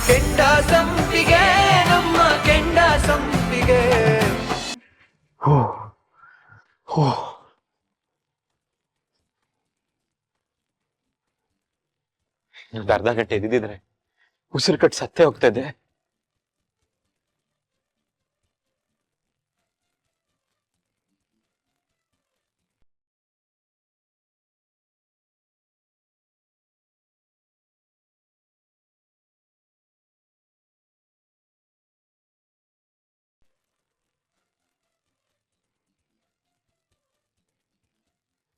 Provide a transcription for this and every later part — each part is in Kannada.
ಕೆಂಡ ಸಂಪಿಗೆ ನಮ್ಮ ಕೆಂಡ ಸಂಪಿಗೆ. ಅರ್ಧ ಗಂಟೆ ಇದ್ದಿದ್ರೆ ಉಸಿರು ಕಟ್ಟು ಸತ್ತೇ ಹೋಗ್ತಾ ಇದ್ದೆ.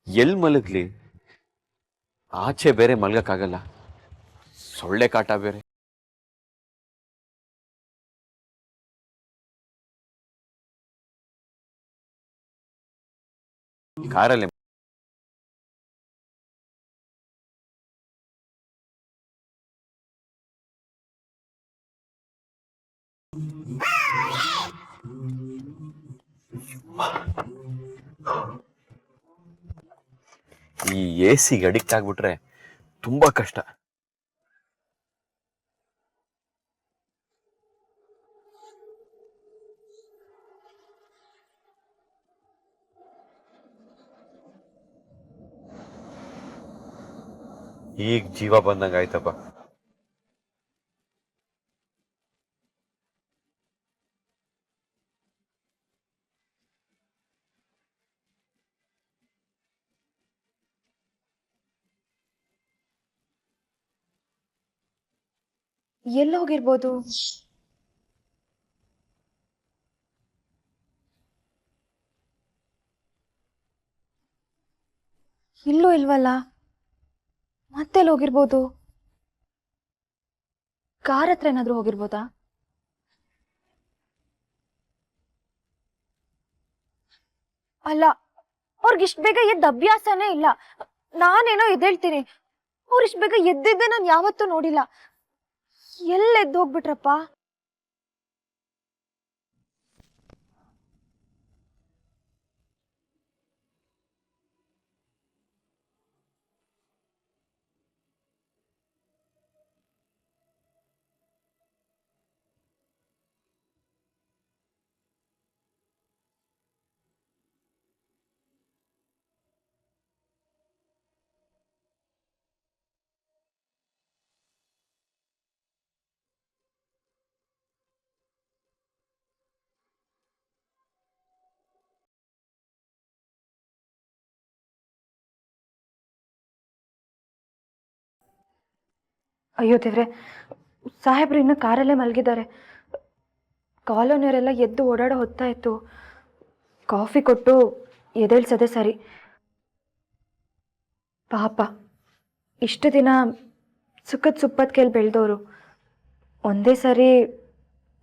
ಎಲ್ ಮಲಗ್ಲಿ? ಆಚೆ ಬೇರೆ ಮಲ್ಗಕ್ಕಾಗಲ್ಲ, ಸೊಳ್ಳೆ ಕಾಟ ಬೇರೆ. ಕಾರಲ್ಲಿ ಈ ಎಸಿಗೆ ಅಡಿಕ್ಟ್ ಆಗ್ಬಿಟ್ರೆ ತುಂಬಾ ಕಷ್ಟ. ಈಗ ಜೀವ ಬಂದಂಗ ಆಯ್ತಪ್ಪ. ಎಲ್ಲಿ ಹೋಗಿರ್ಬೋದು? ಇಲ್ಲೂ ಇಲ್ವಲ್ಲ, ಮತ್ತೆಲ್ಲಿ ಹೋಗಿರ್ಬೋದು? ಕಾರ್ ಹತ್ರ ಏನಾದ್ರೂ ಹೋಗಿರ್ಬೋದಾ? ಅಲ್ಲ, ಅವ್ರಿಗಿಷ್ಟು ಬೇಗ ಎದ್ದ ಅಭ್ಯಾಸನೇ ಇಲ್ಲ. ನಾನೇನೋ ಎದ್ದೇಳ್ತೀನಿ, ಅವ್ರಿಷ್ಟು ಬೇಗ ಎದ್ದಿದ್ದೆ ನಾನು ಯಾವತ್ತೂ ನೋಡಿಲ್ಲ. ಎಲ್ಲೆದ್ದು ಹೋಗ್ಬಿಟ್ರಪ್ಪ? ಅಯ್ಯೋ ದೇವ್ರೆ, ಸಾಹೇಬ್ರು ಇನ್ನು ಕಾರಲ್ಲೇ ಮಲಗಿದ್ದಾರೆ. ಕಾಲೋನಿಯವರೆಲ್ಲ ಎದ್ದು ಓಡಾಡೋ ಹೊತ್ತಾಯಿತು. ಕಾಫಿ ಕೊಟ್ಟು ಎದ್ದೇಳ್ಸದೆ ಸರಿ. ಪಾಪ, ಇಷ್ಟು ದಿನ ಸುಖದ ಸುಪ್ಪದ ಕೇಳಿ ಬೆಳೆದವರು ಒಂದೇ ಸರಿ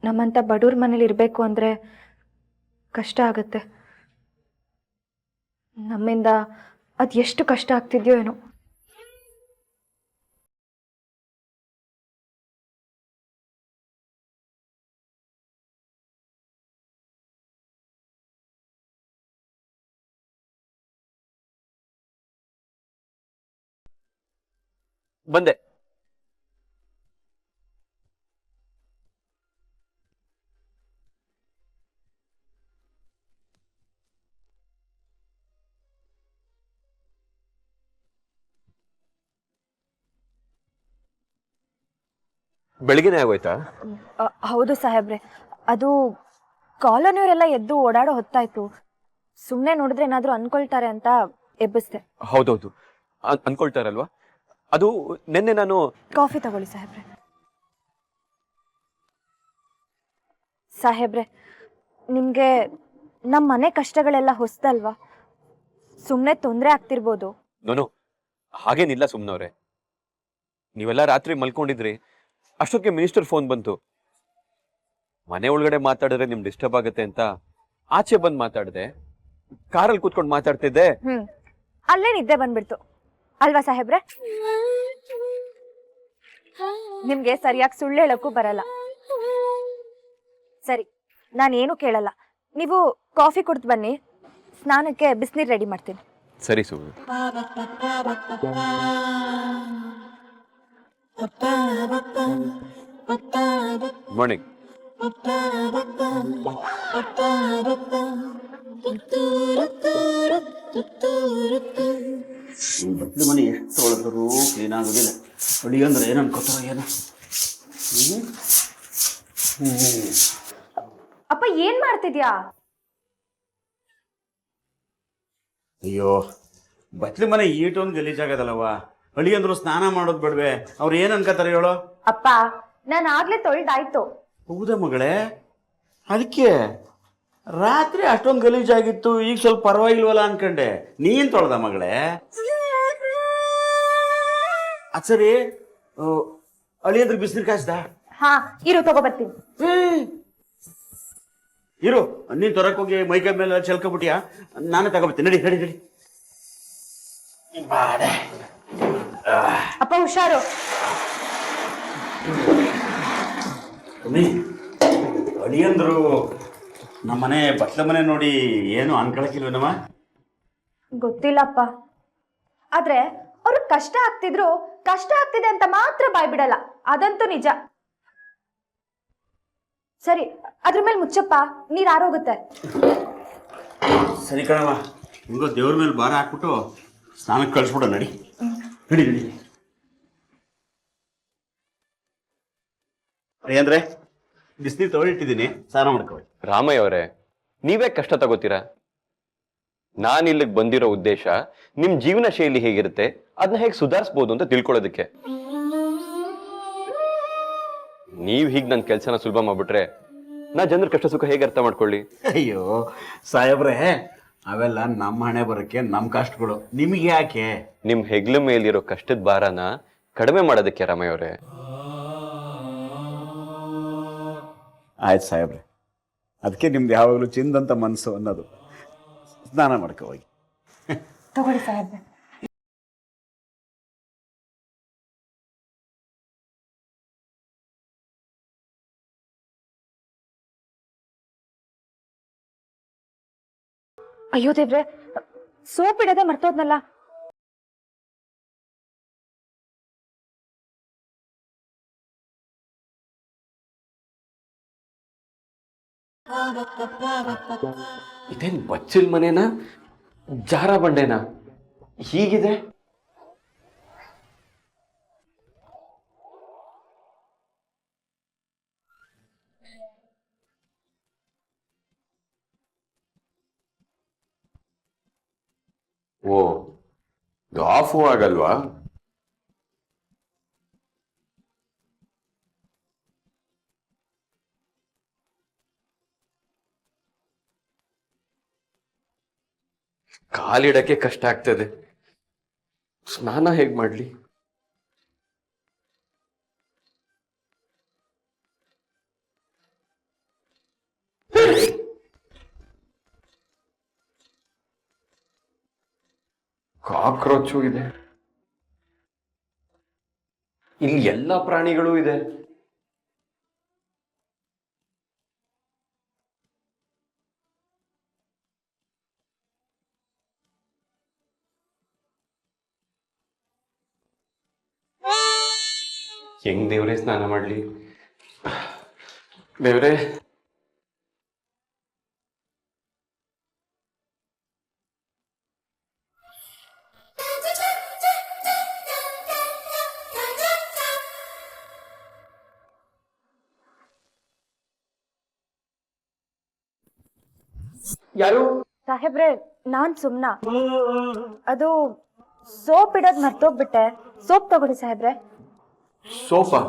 ನಮ್ಮಂಥ ಬಡವ್ರ ಮನೇಲಿ ಇರಬೇಕು ಅಂದರೆ ಕಷ್ಟ ಆಗತ್ತೆ. ನಮ್ಮಿಂದ ಅದು ಎಷ್ಟು ಕಷ್ಟ ಆಗ್ತಿದ್ಯೋ ಏನೋ. ಬಂದೆ. ಬೆಳಿಗ್ಗೆನೇ ಆಗೋಯ್ತಾ? ಹೌದು ಸಾಹೇಬ್ರೆ, ಅದು ಕಾಲೋನಿಯವರೆಲ್ಲ ಎದ್ದು ಓಡಾಡೋ ಹೊತ್ತಾಯ್ತು. ಸುಮ್ಮನೆ ನೋಡಿದ್ರೆ ಏನಾದರೂ ಅನ್ಕೊಳ್ತಾರೆ ಅಂತ ಎಬ್ಬಿಸ್ದೆ. ಹೌದೌದು, ಅನ್ಕೊಳ್ತಾರಲ್ವಾ. ಅದು ನಿನ್ನೆ ನಾನು ಕಾಫಿ ತಗೊಳ್ಳಿ ಸಾಹೇಬ್ರೆ. ಸಾಹೇಬ್ರೆ, ನಿಮಗೆ ನಮ್ಮ ಮನೆ ಕಷ್ಟಗಳೆಲ್ಲ ಹೊಸದಲ್ವಾ? ಸುಮ್ಮನೆ ತೊಂದರೆ ಆಗ್ತಿರ್ಬೋದು. ನೋನು ಹಾಗೇನಿಲ್ಲ ಸುಮ್ನವ್ರೆ. ನೀವೆಲ್ಲ ರಾತ್ರಿ ಮಲ್ಕೊಂಡಿದ್ರಿ, ಅಷ್ಟೊತ್ತಿಗೆ ಮಿನಿಸ್ಟರ್ ಫೋನ್ ಬಂತು. ಮನೆ ಒಳಗಡೆ ಮಾತಾಡಿದ್ರೆ ನಿಮ್ ಡಿಸ್ಟರ್ಬ್ ಆಗುತ್ತೆ ಅಂತ ಆಚೆ ಬಂದು ಮಾತಾಡಿದೆ. ಕಾರಲ್ಲಿ ಕೂತ್ಕೊಂಡು ಮಾತಾಡ್ತಿದ್ದೆ, ಅಲ್ಲೇ ನಿದ್ದೆ ಬಂದ್ಬಿಡ್ತು ಅಲ್ವಾ ಸಾಹೇಬ್ರೆ? ನಿಮ್ಗೆ ಸರಿಯಾಗಿ ಸುಳ್ಳು ಹೇಳಕ್ಕೂ ಬರಲ್ಲ. ಸರಿ, ನಾನೇನು ಕೇಳಲ್ಲ. ನೀವು ಕಾಫಿ ಕುಡ್ದು ಬನ್ನಿ, ಸ್ನಾನಕ್ಕೆ ಬಿಸಿನೀರು ರೆಡಿ ಮಾಡ್ತೀನಿ. ಸರಿ ಸುಮ್ಮನೆ. ಮಾರ್ನಿಂಗ್. ಬಟ್ಲು ಮನೆ ಎಷ್ಟು ತೊಳೆದರೂ ಕ್ಲೀನ್ ಆಗೋದಿಲ್ಲ. ಅಡುಗೆ ಅಂದ್ರೆ ಏನು ಅನ್ಕೋತಾರ ಏನು. ಅಪ್ಪ ಏನ್ ಮಾಡ್ತಿದ್ಯಾ? ಅಯ್ಯೋ, ಬಟ್ಲು ಮನೆ ಈಟೊಂದು ಗಲೀಜಾಗದಲ್ಲವ. ಅಡುಗೆ ಅಂದ್ರು ಸ್ನಾನ ಮಾಡೋದು ಬಿಡ್ವೆ, ಅವ್ರು ಏನು ಅನ್ಕೋತಾರೆ ಹೇಳೋ? ಅಪ್ಪ ನಾನು ಆಗ್ಲೇ ತೊಳ್ದಾಯ್ತು. ಹೌದಾ ಮಗಳೇ? ಅದಕ್ಕೆ ರಾತ್ರಿ ಅಷ್ಟೊಂದು ಗಲೀಜಾಗಿತ್ತು, ಈಗ ಸ್ವಲ್ಪ ಪರವಾಗಿಲ್ವಲ್ಲ ಅನ್ಕಂಡೆ. ನೀನ್ ತೊಳ್ದ ಮಗಳೇ? ಅದ್ ಸರಿ, ಅಳಿಯಂದ್ರೆ ಬಿಸಿನೀರು ಕಾಯ್ಸ್ದ? ಹಾ ಇರು ತಗೋಬರ್ತೀನಿ. ಇರು, ನೀನ್ ತೊರಕ್ ಹೋಗಿ ಮೈಕೈ ಮೇಲೆ ಚೆಲ್ಕೊಬಿಟ್ಟಿಯಾ? ನಾನೇ ತಗೋಬರ್ತೀನಿ. ನಡಿ ನಡಿ ನಡಿ. ಅಪ್ಪ ಹುಷಾರು. ಅಳಿಯಂದ್ರು ನಮ್ಮನೆ ಬಟ್ಲ ಮನೆ ನೋಡಿ ಏನು ಅನ್ಕೊಳಕಿಲ್ವೇನಮ್ಮ? ಗೊತ್ತಿಲ್ಲಪ್ಪ, ಆದ್ರೆ ಅವ್ರಿಗೆ ಕಷ್ಟ ಆಗ್ತಿದ್ರು ಕಷ್ಟ ಆಗ್ತಿದೆ ಅಂತ ಮಾತ್ರ ಬಾಯ್ ಬಿಡಲ್ಲ, ಅದಂತೂ ನಿಜ. ಸರಿ, ಅದ್ರ ಮೇಲೆ ಮುಚ್ಚಪ್ಪ, ನೀರ್ ಆರೋಗುತ್ತೆ. ಸರಿ ಕಣವ, ಹಿಂಗೋ ದೇವ್ರ ಮೇಲೆ ಭಾರ ಹಾಕ್ಬಿಟ್ಟು ಸ್ನಾನಕ್ಕೆ ಕಳಿಸ್ಬಿಡ. ನಡಿ ನಡಿ ನಡಿ. ಅಂದ್ರೆ ಬಿಸಿನೀರು ತೊಗೊಂಡಿಟ್ಟಿದ್ದೀನಿ, ಸ್ನಾನ ಮಾಡ್ಕೊಳ್ಳಿ. ರಾಮಯ್ಯ ಅವರೇ, ನೀವೇ ಕಷ್ಟ ತಗೋತೀರಾ? ನಾನು ಇಲ್ಲಿಗೆ ಬಂದಿರೋ ಉದ್ದೇಶ ನಿಮ್ ಜೀವನ ಶೈಲಿ ಹೇಗಿರುತ್ತೆ ಅದನ್ನ ಹೇಗೆ ಸುಧಾರಿಸಬಹುದು ಅಂತ ತಿಳ್ಕೊಳ್ಳೋದಕ್ಕೆ. ನೀವ್ ಹೀಗ್ ನನ್ನ ಕೆಲಸನ ಸುಲಭ ಮಾಡ್ಬಿಟ್ರೆ ನಾ ಜನರ ಕಷ್ಟ ಸುಖ ಹೇಗೆ ಅರ್ಥ ಮಾಡ್ಕೊಳ್ಳಿ? ಅಯ್ಯೋ ಸಾಹೇಬ್ರೆ, ಅವೆಲ್ಲ ನಮ್ಮ ಹಣೆ ಬರಕ್ಕೆ ನಮ್ಮ ಕಷ್ಟಗಳು, ನಿಮಗೆ ಯಾಕೆ? ನಿಮ್ ಹೆಗ್ಲ ಮೇಲಿರೋ ಕಷ್ಟದ ಭಾರನ ಕಡಿಮೆ ಮಾಡೋದಕ್ಕೆ ರಾಮಯ್ಯ ಅವರೇ. ಆಯ್ತು ಸಾಹೇಬ್ರೆ, ಅದಕ್ಕೆ ನಿಮ್ದು ಯಾವಾಗಲೂ ಚಿಂದಂತ ಮನಸ್ಸು ಅನ್ನೋದು. ಸ್ನಾನ ಮಾಡ್ಕೊ ಹೋಗಿ. ತಗೊಳ್ಳಿ ಸಾಹೇಬ್ರೆ. ಅಯ್ಯೋ ದೇವ್ರೆ, ಸೋಪ್ ಇಡದೆ ಮರ್ತೋದ್ನಲ್ಲ. ಇದೇನ್ ಬಚ್ಚಲ್ ಮನೇನಾ ಜಾರ ಬಂಡೆನಾ ಹೀಗಿದೆ? ಓ, ಆಫು ಆಗಲ್ವಾ? ಕಾಲಿಡಕ್ಕೆ ಕಷ್ಟ ಆಗ್ತದೆ, ಸ್ನಾನ ಹೇಗ್ ಮಾಡ್ಲಿ? ಕಾಕ್ರೋಚು ಇದೆ, ಇಲ್ಲಿ ಎಲ್ಲ ಪ್ರಾಣಿಗಳು ಇದೆ. ಹೆಂಗ್ ದೇವ್ರೆ ಸ್ನಾನ ಮಾಡ್ಲಿ? ದೇವ್ರೆ, ಯಾರು? ಸಾಹೇಬ್ರೆ, ನಾನ್ ಸುಮ್ನ. ಅದು ಸೋಪ್ ಇಡೋದ್ ಮರ್ತೋಗ್ಬಿಟ್ಟೆ. ಸೋಪ್ ತಗೊಳ್ಳಿ ಸಾಹೇಬ್ರೆ. ಸೋಫಾ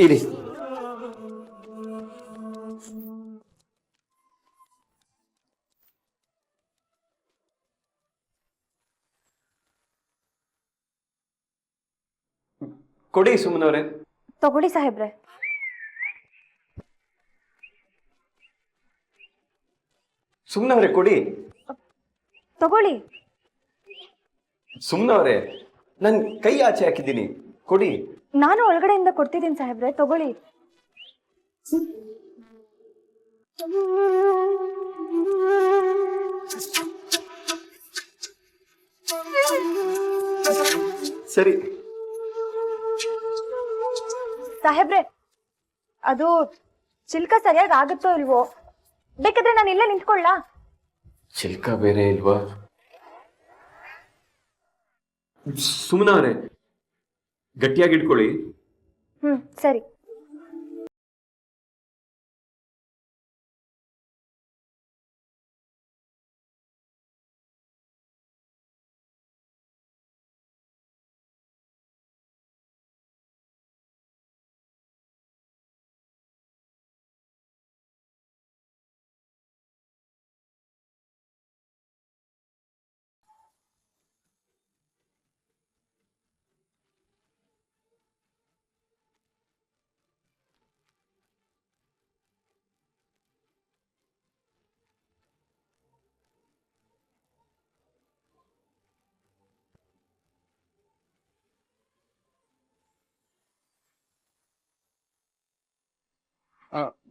ಇರಿ. ಕೊಡಿ ಸುಮ್ಮನವ್ರೆ. ತಗೊಳ್ಳಿ ಸಾಹೇಬ್ರೆ. ಸುಮ್ಮನವ್ರೆ ಕೊಡಿ. ತಗೊಳ್ಳಿ. ಸುಮ್ಮನವ್ರೆ, ನನ್ ಕೈ ಆಚೆ ಹಾಕಿದ್ದೀನಿ, ಕೊಡಿ. ನಾನು ಒಳಗಡೆಯಿಂದ ಕೊಡ್ತಿದ್ದೀನಿ ಸಾಹೇಬ್ರೆ, ತಗೊಳ್ಳಿ. ಸರಿ ಸಾಹೇಬ್ರೆ, ಅದು ಚಿಲ್ಕ ಸರಿಯಾಗಿ ಆಗುತ್ತೋ ಇಲ್ವೋ, ಬೇಕಾದ್ರೆ ನಾನು ಇಲ್ಲೇ ನಿಂತ್ಕೊಳ್ಳಾ? ಚಿಲ್ಕ ಬೇರೆ ಇಲ್ವಾ? ಸುಮ್ಮನವ್ರೆ, ಗಟ್ಟಿಯಾಗಿ ಇಟ್ಕೊಳ್ಳಿ. ಸರಿ.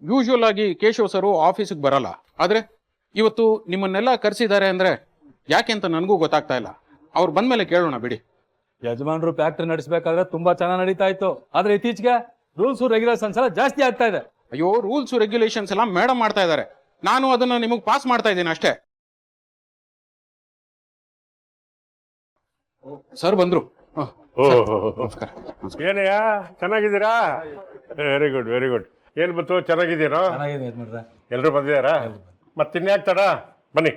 ಯೂಶುವಲ್ ಆಗಿ ಕೇಶವ್ ಸರು ಆಫೀಸಿಗೆ ಬರಲ್ಲ, ಆದ್ರೆ ಇವತ್ತು ನಿಮ್ಮನ್ನೆಲ್ಲ ಕರೆಸಿದ್ದಾರೆ ಅಂದ್ರೆ ಯಾಕೆ ಅಂತ ನನಗೂ ಗೊತ್ತಾಗ್ತಾ ಇಲ್ಲ. ಅವ್ರು ಬಂದ್ಮೇಲೆ ಕೇಳೋಣ ಬಿಡಿ. ಯಜಮಾನ್ರು ಫ್ಯಾಕ್ಟ್ರಿ ನಡೆಸಬೇಕಾದ್ರೆ ತುಂಬಾ ಚೆನ್ನಾಗಿ ನಡೀತಾ ಇತ್ತು. ಆದ್ರೆ ಇತ್ತೀಚೆಗೆ ರೂಲ್ಸ್ ರೆಗ್ಯುಲೇಷನ್ಸ್ ಎಲ್ಲ ಜಾಸ್ತಿ ಆಗ್ತಾ ಇದೆ. ಅಯ್ಯೋ, ರೂಲ್ಸ್ ರೆಗ್ಯುಲೇಷನ್ಸ್ ಎಲ್ಲ ಮೇಡಮ್ ಮಾಡ್ತಾ ಇದ್ದಾರೆ, ನಾನು ಅದನ್ನ ನಿಮಗೆ ಪಾಸ್ ಮಾಡ್ತಾ ಇದ್ದೀನಿ ಅಷ್ಟೇ. ಸರ್ ಬಂದ್ರು. ನಮಸ್ಕಾರ. ಏನಯ್ಯ, ಚೆನ್ನಾಗಿದ್ದೀರಾ? Very good very good. ಏನ್ ಬಂತು, ಚೆನ್ನಾಗಿದ್ದೀರಾ? ಚೆನ್ನಾಗಿದೆ ಯಜಮಾನ್ರೆ. ಎಲ್ರು ಬಂದಿದ್ದಾರಾ? ಮತ್ತಿನ್ಯಾಕ್ ತಡ, ಬನ್ನಿ.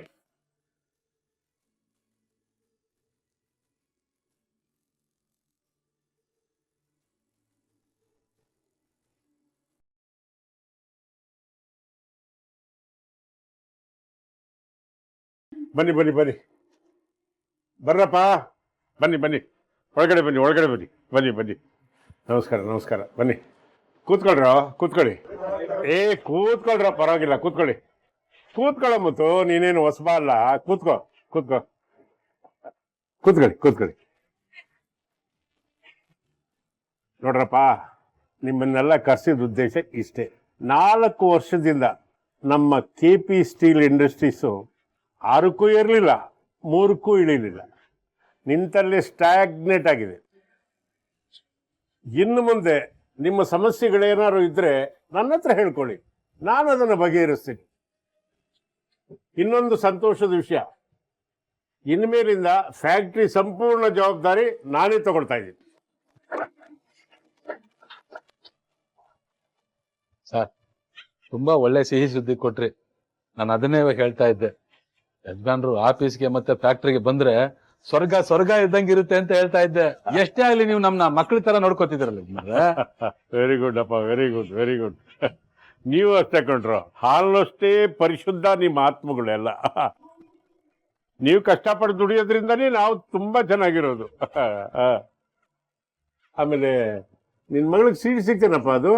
ಬನ್ನಿ ಬನ್ನಿ ಬನ್ನಿ, ಬರ್ರಪ್ಪ, ಬನ್ನಿ ಬನ್ನಿ, ಒಳಗಡೆ ಬನ್ನಿ, ಒಳಗಡೆ ಬನ್ನಿ, ಬನ್ನಿ ಬನ್ನಿ. ನಮಸ್ಕಾರ ನಮಸ್ಕಾರ, ಬನ್ನಿ ಕೂತ್ಕೊಳ್ರ, ಕೂತ್ಕೊಳ್ಳಿ. ಕೂತ್ಕೊಳ್ರ, ಪರವಾಗಿಲ್ಲ, ಕೂತ್ಕೊಳ್ಳಿ. ಕೂತ್ಕೊಳ್ಳೋ ಮುತ್ತು, ನೀನೇನು ಹೊಸಬ ಅಲ್ಲ, ಕೂತ್ಕೋ ಕೂತ್ಕೋ, ಕೂತ್ಕೊಳ್ಳಿ ಕೂತ್ಕೊಳ್ಳಿ. ನೋಡ್ರಪ್ಪ, ನಿಮ್ಮನ್ನೆಲ್ಲ ಕರೆಸಿದ ಉದ್ದೇಶ ಇಷ್ಟೇ. 4 ವರ್ಷದಿಂದ ನಮ್ಮ KP ಸ್ಟೀಲ್ ಇಂಡಸ್ಟ್ರೀಸು 6ಕ್ಕೂ ಇರಲಿಲ್ಲ, 3ಕ್ಕೂ ಇಳಿಲಿಲ್ಲ, ನಿಂತಲ್ಲಿ ಸ್ಟ್ಯಾಗ್ನೇಟ್ ಆಗಿದೆ. ಇನ್ನು ಮುಂದೆ ನಿಮ್ಮ ಸಮಸ್ಯೆಗಳೇನಾದ್ರು ಇದ್ರೆ ನನ್ನ ಹತ್ರ ಹೇಳ್ಕೊಳ್ಳಿ, ನಾನು ಅದನ್ನು ಬಗೆಹರಿಸ್ತೀನಿ. ಇನ್ನೊಂದು ಸಂತೋಷದ ವಿಷಯ, ಇನ್ಮೇಲಿಂದ ಫ್ಯಾಕ್ಟ್ರಿ ಸಂಪೂರ್ಣ ಜವಾಬ್ದಾರಿ ನಾನೇ ತಗೊಳ್ತಾ ಇದ್ದೀನಿ. ಸರ್, ತುಂಬಾ ಒಳ್ಳೆ ಸಿಹಿ ಸುದ್ದಿ ಕೊಟ್ರಿ. ನಾನು ಅದನ್ನೇ ಹೇಳ್ತಾ ಇದ್ದೆ, ಯಜಮಾನ್ರು ಆಫೀಸ್ಗೆ ಮತ್ತೆ ಫ್ಯಾಕ್ಟ್ರಿಗೆ ಬಂದ್ರೆ ಸ್ವರ್ಗ ಸ್ವರ್ಗ ಇದ್ದಂಗೆ ಇರುತ್ತೆ ಅಂತ ಹೇಳ್ತಾ ಇದ್ದೆ. ಎಷ್ಟೇ ಆಗ್ಲಿ ನೀವು ನಮ್ನ ಮಕ್ಳ ತರ ನೋಡ್ಕೋತಿದ್ರಲ್ಲ. ವೆರಿ ಗುಡ್ ಅಪ್ಪ, ವೆರಿ ಗುಡ್ ವೆರಿ ಗುಡ್. ನೀವು ಅಷ್ಟೇ ಕೊಂಡ್ರು, ಹಾಲಷ್ಟೇ ಪರಿಶುದ್ಧ ನಿಮ್ಮ ಆತ್ಮಗಳೆಲ್ಲ. ನೀವು ಕಷ್ಟಪಟ್ಟು ದುಡಿಯೋದ್ರಿಂದನೇ ನಾವು ತುಂಬಾ ಚೆನ್ನಾಗಿರೋದು. ಆಮೇಲೆ ನಿನ್ ಮಗಳಿಗೆ ಸೀಟ್ ಸಿಗ್ತೇನಪ್ಪ ಅದು?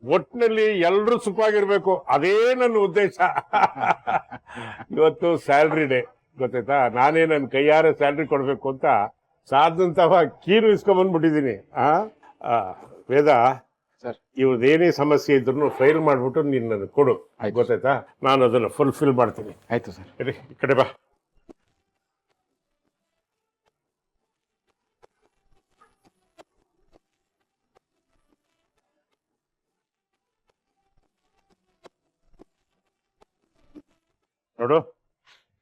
ಒಟ್ಟಿನಲ್ಲಿ ಎಲ್ಲರೂ ಸುಖವಾಗಿರ್ಬೇಕು, ಅದೇ ನನ್ನ ಉದ್ದೇಶ. ಇವತ್ತು ಸ್ಯಾಲ್ರಿ ಡೇ, ಗೊತ್ತಾಯ್ತಾ? ನಾನೇ ನನ್ನ ಕೈಯಾರೆ ಸ್ಯಾಲ್ರಿ ಕೊಡ್ಬೇಕು ಅಂತ ಸಾಧಂತವ ಕೀರು ಇಸ್ಕೊಂಡ್ಬಂದ್ಬಿಟ್ಟಿದ್ದೀನಿ. ವೇದ ಸರ್, ಇವ್ರದ್ದೇನೇ ಸಮಸ್ಯೆ ಇದ್ರು ಫೈಲ್ ಮಾಡ್ಬಿಟ್ಟು ನೀನು ನನಗೆ ಕೊಡು, ಗೊತ್ತಾಯ್ತಾ? ನಾನು ಅದನ್ನು ಫುಲ್ಫಿಲ್ ಮಾಡ್ತೀನಿ. ಆಯ್ತು ಸರ್. ಸರಿ, ಈ ಕಡೆ ಬಾ. ನೋಡು,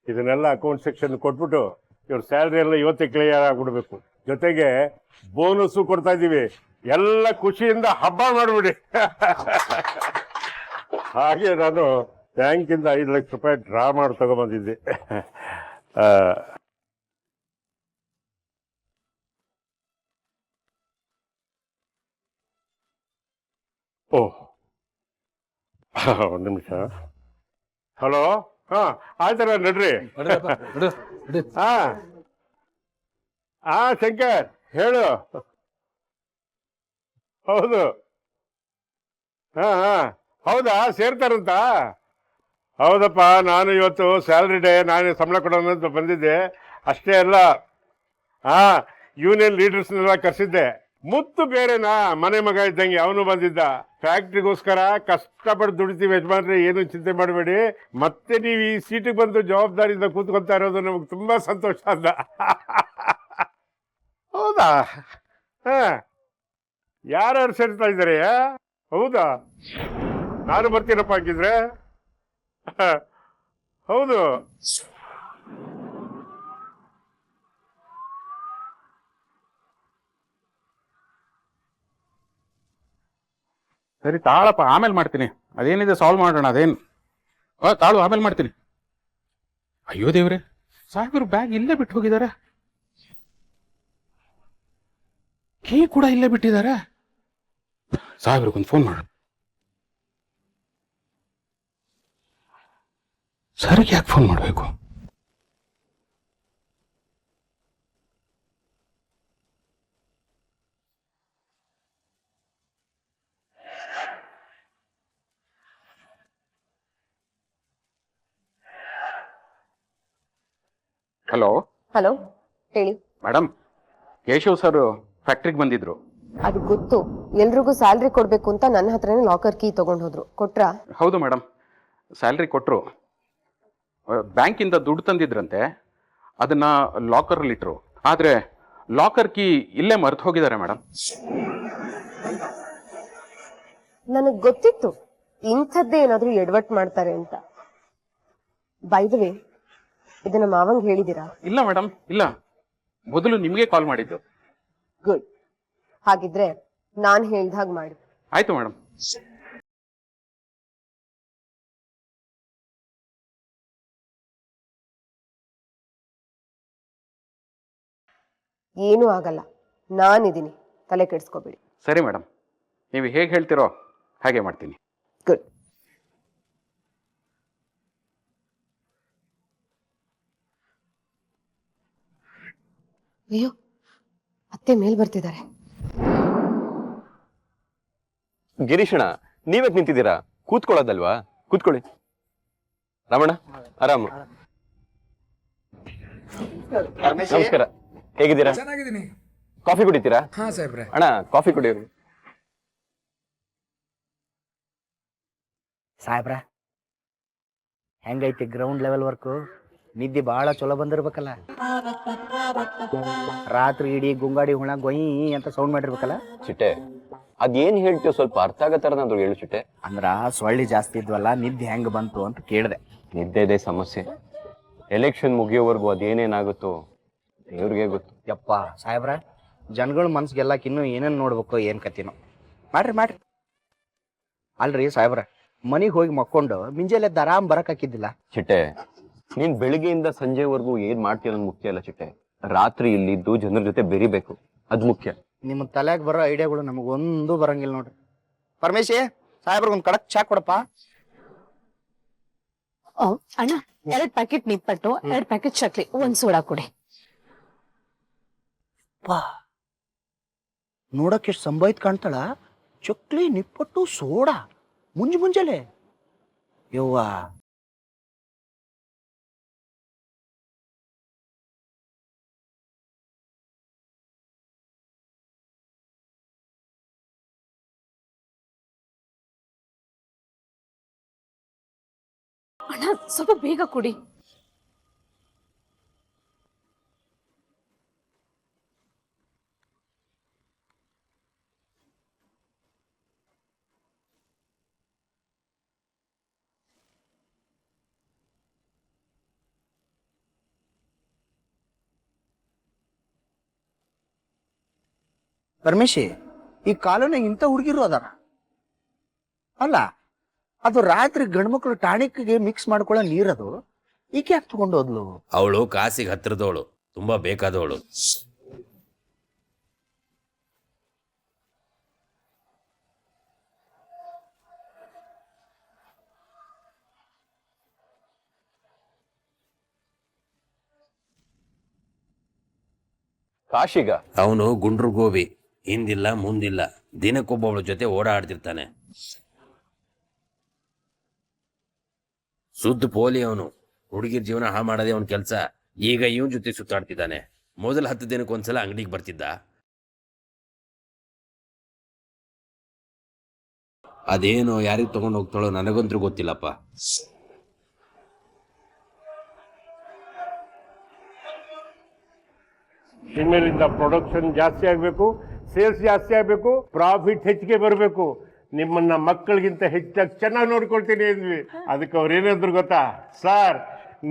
ಇದನ್ನೆಲ್ಲ ಅಕೌಂಟ್ ಸೆಕ್ಷನ್ ಕೊಟ್ಬಿಟ್ಟು ಇವ್ರ ಸ್ಯಾಲ್ರಿ ಎಲ್ಲ ಇವತ್ತೇ ಕ್ಲಿಯರ್ ಆಗ್ಬಿಡ್ಬೇಕು. ಜೊತೆಗೆ ಬೋನಸ್ಸು ಕೊಡ್ತಾ ಇದ್ದೀವಿ, ಎಲ್ಲ ಖುಷಿಯಿಂದ ಹಬ್ಬ ಮಾಡ್ಬಿಡಿ. ಹಾಗೆ ನಾನು ಬ್ಯಾಂಕಿಂದ 5 ಲಕ್ಷ ರೂಪಾಯಿ ಡ್ರಾ ಮಾಡಿ ತಗೊಂಬಂದಿದ್ದೆ. ಓಹ್, ಒಂದು ನಿಮಿಷ. ಹಲೋ, ಹಾ ಆಯ್ತಲ್ಲ, ನಡ್ರಿ. ಹಾ ಶಂಕರ್ ಹೇಳು. ಹೌದು, ಹಾ ಹೌದಾ, ಸೇರ್ತಾರಂತ? ಹೌದಪ್ಪ, ನಾನು ಇವತ್ತು ಸ್ಯಾಲ್ರಿ ಡೇ, ನಾನೇ ಸಂಬಳ ಕೊಡೋಣ ಅಂತ ಬಂದಿದ್ದೆ. ಅಷ್ಟೇ ಅಲ್ಲ, ಯೂನಿಯನ್ ಲೀಡರ್ಸ್ನೆಲ್ಲ ಕರೆಸಿದ್ದೆ. ಮುತ್ತು ಬೇರೆನಾ, ಮನೆ ಮಗ ಇದ್ದಂಗೆ ಅವನು ಬಂದಿದ್ದ. ಫ್ಯಾಕ್ಟ್ರಿಗೋಸ್ಕರ ಕಷ್ಟಪಟ್ಟು ದುಡಿತೀವಿ ಯಜಮಾನ್ರೆ, ಏನು ಚಿಂತೆ ಮಾಡಬೇಡಿ. ಮತ್ತೆ ನೀವು ಈ ಸೀಟಿಗೆ ಬಂದು ಜವಾಬ್ದಾರಿಯಿಂದ ಕೂತ್ಕೊಳ್ತಾ ಇರೋದು ನಮಗೆ ತುಂಬಾ ಸಂತೋಷ ಅಂದ. ಹೌದಾ? ಹಾ, ಯಾರ್ಯಾರು ಸೇರ್ತಾ ಇದ್ದಾರೆ? ಹೌದಾ, ನಾನು ಬರ್ತೀನಪ್ಪ ಹಾಗಿದ್ರೆ. ಹೌದು. ಸರಿ ತಾಳಪ್ಪ, ಆಮೇಲೆ ಮಾಡ್ತೀನಿ. ಅದೇನಿದೆ ಸಾಲ್ವ್ ಮಾಡೋಣ. ಅದೇನು ತಾಳು, ಆಮೇಲೆ ಮಾಡ್ತೀನಿ. ಅಯ್ಯೋ ದೇವ್ರೆ, ಸಾಹೇಬ್ರು ಬ್ಯಾಗ್ ಇಲ್ಲೇ ಬಿಟ್ಟು ಹೋಗಿದ್ದಾರೆ. ಕೀ ಕೂಡ ಇಲ್ಲೇ ಬಿಟ್ಟಿದ್ದಾರೆ. ಸಾಹೇಬ್ರಿಗೊಂದು ಫೋನ್ ಮಾಡು. ಸರಿಗೆ ಯಾಕೆ ಫೋನ್ ಮಾಡಬೇಕು? ಹಲೋ ಹಲೋ, ಹೇಳಿ. ಮೇಡಮ್, ಕೇಶವ್ ಸರ್ ಫ್ಯಾಕ್ಟ್ರಿಗೆ ಬಂದಿದ್ರು. ಅದು ಗೊತ್ತು. ಎಲ್ರಿಗೂ ಸ್ಯಾಲ್ರಿ ಕೊಡ್ಬೇಕು ಅಂತ ನನ್ನ ಹತ್ರನೇ ಲಾಕರ್ ಕೀ ತಗೊಂಡ್ ಹೋದ್ರು. ಕೊಟ್ರಾ? ಹೌದು ಮೇಡಮ್, ಸ್ಯಾಲ್ರಿ ಕೊಟ್ಟರು. ಬ್ಯಾಂಕಿಂದ ದುಡ್ಡು ತಂದಿದ್ರಂತೆ, ಅದನ್ನ ಲಾಕರಲ್ಲಿ ಇಟ್ರು. ಆದರೆ ಲಾಕರ್ ಕೀ ಇಲ್ಲೇ ಮರೆತು ಹೋಗಿದ್ದಾರೆ ಮೇಡಮ್. ನನಗ್ ಗೊತ್ತಿತ್ತು ಇಂಥದ್ದೇ ಏನಾದ್ರೂ ಎಡವಟ್ ಮಾಡ್ತಾರೆ ಅಂತ. ಬೈ ದ ವೇ, ಇದನ್ನ ಮಾವಂಗ್ ಹೇಳಿದೀರಾ? ಇಲ್ಲ ಮೇಡಮ್, ಇಲ್ಲ. ಮೊದಲು ನಿಮಗೆ ಕಾಲ್ ಮಾಡಿದ್ದು. ಗುಡ್. ಹಾಗಿದ್ರೆ ನಾನ್ ಹೇಳ್ದಾಗ ಮಾಡಿ. ಆಯ್ತು ಮೇಡಮ್. ಏನೂ ಆಗಲ್ಲ, ನಾನಿದ್ದೀನಿ, ತಲೆ ಕೆಡ್ಸ್ಕೋಬೇಡಿ. ಸರಿ ಮೇಡಮ್, ನೀವು ಹೇಗೆ ಹೇಳ್ತೀರೋ ಹಾಗೆ ಮಾಡ್ತೀನಿ. ಗುಡ್. ಅಯ್ಯೋ, ಅತ್ತೆ ಮೇಲ್ ಬರ್ತಿದ್ದಾರೆ. ಗಿರೀಶಣ್ಣ, ನೀವೇ ನಿಂತಿದ್ದೀರಾ? ಕೂತ್ಕೊಳ್ಳೋದಲ್ವಾ? ಕೂತ್ಕೊಳ್ಳಿ. ರಮಣ, ಆರಾಮ? ನಮಸ್ಕಾರ, ಹೇಗಿದ್ದೀರಾ? ಚೆನ್ನಾಗಿದ್ದೀನಿ. ಕಾಫಿ ಕುಡಿತೀರಾ? ಹಾ ಸಾಹೇಬ್ರೆ. ಅಣ್ಣ, ಕಾಫಿ ಕುಡಿಯೋರು. ಸಾಹೇಬ್ರ, ಹೆಂಗೈತಿ ಗ್ರೌಂಡ್ ಲೆವೆಲ್ ವರ್ಕು? ನಿದ್ದೆ ಭಾಳ ಚಲೋ ಬಂದಿರ್ಬೇಕಲ್ಲ. ರಾತ್ರಿ ಇಡೀ ಗುಂಗಾಡಿ ಹುಣ ಗೊಯ್ ಅಂತ ಸೌಂಡ್ ಮಾಡಿರ್ಬೇಕಲ್ಲ. ಚಿಟ್ಟೆ, ಅದೇನ್ ಹೇಳ್ತೀವಿ ಸ್ವಲ್ಪ ಅರ್ಥ ಆಗೋ ಥರನಾದ್ರು ಹೇಳು ಚಿಟ್ಟೆ. ಅಂದ್ರ ಸೊಳ್ಳಿ ಜಾಸ್ತಿ ಇದ್ವಲ್ಲ, ನಿದ್ದೆ ಹೆಂಗ್ ಬಂತು ಅಂತ ಕೇಳಿದೆ. ನಿದ್ದೆದೇ ಸಮಸ್ಯೆ. ಎಲೆಕ್ಷನ್ ಮುಗಿಯೋವರೆಗೂ ಅದೇನೇನಾಗುತ್ತೋ ದೇವ್ರಿಗೆ ಗೊತ್ತು. ಯಪ್ಪ ಸಾಹೇಬ್ರ, ಜನಗಳ ಮನ್ಸಿಗೆಲ್ಲಕ್ಕೆ ಇನ್ನೂ ಏನೇನು ನೋಡ್ಬೇಕು, ಏನು ಕತ್ತಿನೋ. ಮಾಡ್ರಿ. ಅಲ್ರಿ ಸಾಹೇಬ್ರ, ಮನೆಗೆ ಹೋಗಿ ಮಕ್ಕೊಂಡು ಮುಂಜಾನೆ ಆರಾಮ್ ಬರಕ್ ಹಾಕಿದ್ದಿಲ್ಲ. ಚಿಟ್ಟೆ, ನೀನ್ ಬೆಳಿಗ್ಗೆಯಿಂದ ಸಂಜೆವರೆಗೂ ಏನ್ ಮಾಡ್ತೀಯ ಅನ್ನೋದು ಮುಖ್ಯ ಅಲ್ಲ ಚಿಟ್ಟೆ. ರಾತ್ರಿ ಇಲ್ಲಿದ್ದು ಜನರ ಜೊತೆ ಬೆರಿಬೇಕು, ಅದ್ ಮುಖ್ಯ. ನಿಮ್ಮ ತಲೆಗೆ ಬರೋ ಐಡಿಯಾಗಳು ನಮಗೊಂದು ಬರಂಗಿಲ್ಲ ನೋಡ್ರಿ. ಪರಮೇಶಿ, ಸಾಹೇಬ್ರಿಗೊಂದು ಕಡಕ್ ಚಾ ಕೊಡಪ್ಪ. ಅಣ್ಣ, 2 ಪ್ಯಾಕೆಟ್ ನಿಪ್ಪಟ್ಟು, 2 ಪ್ಯಾಕೆಟ್ ಚಕ್ಲಿ, 1 ಸೋಡಾ ಕೊಡಿ. ನೋಡಕ್ ಎಷ್ಟು ಸಂಭಾಯ್ತು ಕಾಣ್ತಾಳ. ಚಕ್ಲಿ, ನಿಪ್ಪಟ್ಟು, ಸೋಡಾ ಮುಂಜಾನೆ ಯವ್ವ. ಅಣ್ಣ, ಸ್ವಲ್ಪ ಬೇಗ ಕೊಡಿ. ಪರಮೇಶಿ, ಈ ಕಾಲೋನಾಗ ಇಂಥ ಹುಡುಗಿರು ಅದಾರ ಅಲ್ಲ. ಅದು ರಾತ್ರಿ ಗಂಡ್ಮಕ್ಳು ಟಾಣಿಕ್ಗೆ ಮಿಕ್ಸ್ ಮಾಡ್ಕೊಳ್ಳೋ ನೀರದು. ಈಕೆ ಯಾಕೆ ತಗೊಂಡು ಹೋದ್ಲು? ಅವಳು ಕಾಸಿಗೆ ಹತ್ತಿರದವಳು, ತುಂಬಾ ಬೇಕಾದವಳು. ಕಾಶಿಗ ಅವನು ಗುಂಡ್ರು ಗೋಬಿ, ಹಿಂದಿಲ್ಲ ಮುಂದಿಲ್ಲ, ದಿನಕ್ಕೊಬ್ಬವಳ ಜೊತೆ ಓಡಾಡ್ತಿರ್ತಾನೆ. ಸುದ್ದ ಪೋಲಿ ಅವನು. ಹುಡುಗಿರ್ ಜೀವನ ಹಾಳು ಮಾಡೋದೇ ಅವನ ಕೆಲಸ. ಈಗ ಇವನ್ ಜೊತೆ ಸುತ್ತಾಡ್ತಿದ್ದಾನೆ. ಮೊದಲ 10 ದಿನಕ್ಕೊಂದ್ಸಲ ಅಂಗಡಿಗೆ ಬರ್ತಿದ್ದ. ಅದೇನು ಯಾರಿಗೆ ತಗೊಂಡು ಹೋಗ್ತಾಳೋ ನನಗಂತೂ ಗೊತ್ತಿಲ್ಲಪ್ಪ. ಇನ್ಮೇಲಿಂದ ಪ್ರೊಡಕ್ಷನ್ ಜಾಸ್ತಿ ಆಗಬೇಕು, ಸೇಲ್ಸ್ ಜಾಸ್ತಿ ಆಗಬೇಕು, ಪ್ರಾಫಿಟ್ ಹೆಚ್ಚಿಗೆ ಬರಬೇಕು. ನಿಮ್ಮನ್ನ ಮಕ್ಕಳಿಗಿಂತ ಹೆಚ್ಚಾಗಿ ಚೆನ್ನಾಗಿ ನೋಡ್ಕೊಳ್ತೀನಿ ಅಂದ್ವಿ. ಅದಕ್ಕೆ ಅವ್ರು ಏನಾದ್ರು ಗೊತ್ತಾ, ಸರ್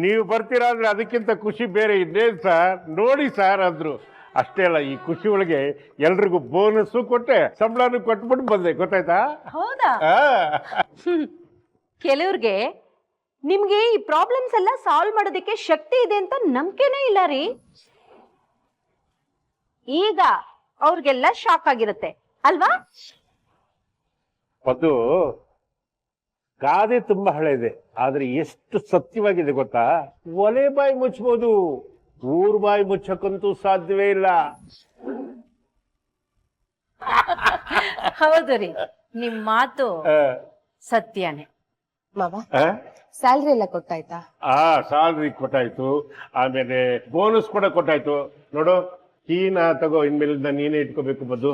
ನೀವು ಬರ್ತೀರಾ ಅಂದ್ರೆ ಅದಕ್ಕಿಂತ ಖುಷಿ ಬೇರೆ ಇನ್ನೇನು ಸರ್, ನೋಡಿ ಸರ್ ಅಂದ್ರು. ಅಷ್ಟೇ ಅಲ್ಲ, ಈ ಖುಷಿ ಒಳಗೆ ಎಲ್ರಿಗೂ ಬೋನಸ್ಸು ಕೊಟ್ಟೆ, ಸಂಬಳನೂ ಕೊಟ್ಬಿಟ್ಟು ಬಂದೆ. ಗೊತ್ತಾಯ್ತಾ? ಹೌದಾ? ಕೆಲವ್ರಿಗೆ ನಿಮ್ಗೆ ಈ ಪ್ರಾಬ್ಲಮ್ಸ್ ಎಲ್ಲ ಸಾಲ್ವ್ ಮಾಡೋದಕ್ಕೆ ಶಕ್ತಿ ಇದೆ ಅಂತ ನಂಬಿಕೆನೇ ಇಲ್ಲ ರೀ. ಈಗ ಅವ್ರಿಗೆಲ್ಲ ಶಾಕ್ ಆಗಿರುತ್ತೆ ಅಲ್ವಾ? ಅದು ಗಾದೆ ತುಂಬಾ ಹಳೆ ಇದೆ, ಆದ್ರೆ ಎಷ್ಟು ಸತ್ಯವಾಗಿದೆ ಗೊತ್ತಾ? ಒಲೆ ಬಾಯಿ ಮುಚ್ಚಬಹುದು, ಊರ್ ಬಾಯಿ ಮುಚ್ಚಕ್ಕಂತೂ ಸಾಧ್ಯವೇ ಇಲ್ಲ. ಹೌದು ರೀ, ನಿಮ್ ಮಾತು ಸತ್ಯನೇ. ಮಾವ ಸ್ಯಾಲ್ರಿ ಎಲ್ಲ ಕೊಟ್ಟಾಯ್ತಾ? ಸ್ಯಾಲ್ರಿ ಕೊಟ್ಟಾಯ್ತು, ಆಮೇಲೆ ಬೋನಸ್ ಕೂಡ ಕೊಟ್ಟಾಯ್ತು. ನೋಡು, ಕೀನ ತಗೋ, ಇನ್ಮೇಲಿಂದ ನೀನೇ ಇಟ್ಕೋಬೇಕು. ಬದ್ದು